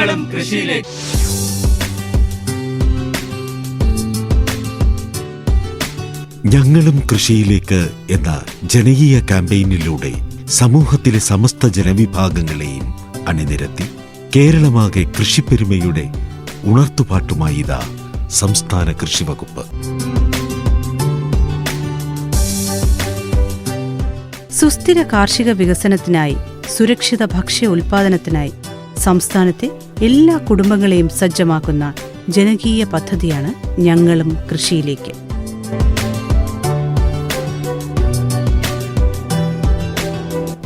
ഞങ്ങളും കൃഷിയിലേക്ക്. ഞങ്ങളും കൃഷിയിലേക്ക് എന്ന ജനകീയ ക്യാമ്പയിനിലൂടെ സമൂഹത്തിലെ സമസ്ത ജനവിഭാഗങ്ങളെയും അണിനിരത്തി കേരളമാകെ കൃഷിപ്പെരുമയുടെ ഉണർത്തുപാട്ടുമായി ഇതാ സംസ്ഥാന കൃഷി വകുപ്പ്. സുസ്ഥിര കാർഷിക വികസനത്തിനായി, സുരക്ഷിത ഭക്ഷ്യ ഉൽപാദനത്തിനായി സംസ്ഥാനത്തെ എല്ലാ കുടുംബങ്ങളെയും സജ്ജമാക്കുന്ന ജനകീയ പദ്ധതിയാണ് ഞങ്ങളും കൃഷിയിലേക്ക്.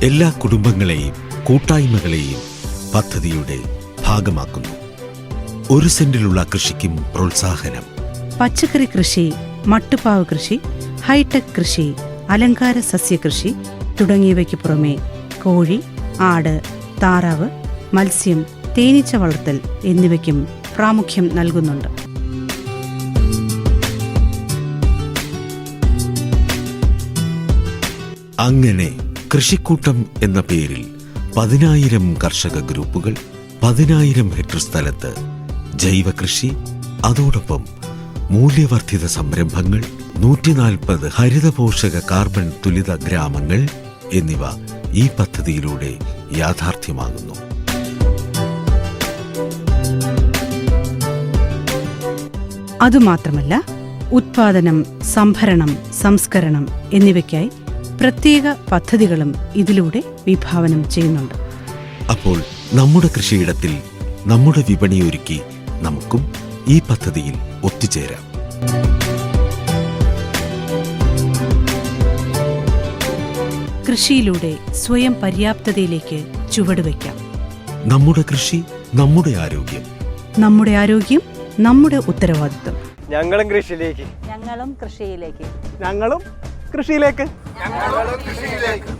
എല്ലാ കുടുംബങ്ങളെയും കൂട്ടായ്മകളെയും പദ്ധതിയുടെ ഭാഗമാക്കുന്നു. 1 സെന്റിലുള്ള കൃഷിക്കും പ്രോത്സാഹനം. പച്ചക്കറി കൃഷി, മട്ടുപ്പാവ് കൃഷി, ഹൈടെക് കൃഷി, അലങ്കാര സസ്യകൃഷി തുടങ്ങിയവയ്ക്ക് പുറമെ കോഴി, ആട്, താറാവ്, മത്സ്യം, തേനീച്ച വളർത്തൽ എന്നിവയ്ക്കും പ്രാമുഖ്യം നൽകുന്നുണ്ട്. അങ്ങനെ കൃഷിക്കൂട്ടം എന്ന പേരിൽ 10,000 കർഷക ഗ്രൂപ്പുകൾ, 10,000 ഹെക്ടർ സ്ഥലത്ത് ജൈവകൃഷി, അതോടൊപ്പം മൂല്യവർദ്ധിത സംരംഭങ്ങൾ, 140 ഹരിതപോഷക കാർബൺ തുലിത ഗ്രാമങ്ങൾ എന്നിവ ഈ പദ്ധതിയിലൂടെ യാഥാർത്ഥ്യമാകുന്നു. അതുമാത്രമല്ല, ഉത്പാദനം, സംഭരണം, സംസ്കരണം എന്നിവയ്ക്കായി പ്രത്യേക പദ്ധതികളും ഇതിലൂടെ വിഭാവനം ചെയ്യുന്നുണ്ട്. അപ്പോൾ നമ്മുടെ കൃഷിയിടത്തിൽ നമ്മുടെ വിപണിയൊരുക്കി നമുക്കും ഈ പദ്ധതിയിൽ ഒത്തുചേരാം. കൃഷിയിലൂടെ സ്വയം പര്യാപ്തതയിലേക്ക് ചുവടുവയ്ക്കാം. നമ്മുടെ കൃഷി, നമ്മുടെ ആരോഗ്യം. നമ്മുടെ ആരോഗ്യം നമ്മുടെ ഉത്തരവാദിത്വം. ഞങ്ങളും കൃഷിയിലേക്ക്. ഞങ്ങളും കൃഷിയിലേക്ക്. ഞങ്ങളും കൃഷിയിലേക്ക്. ഞങ്ങളും കൃഷിയിലേക്ക്.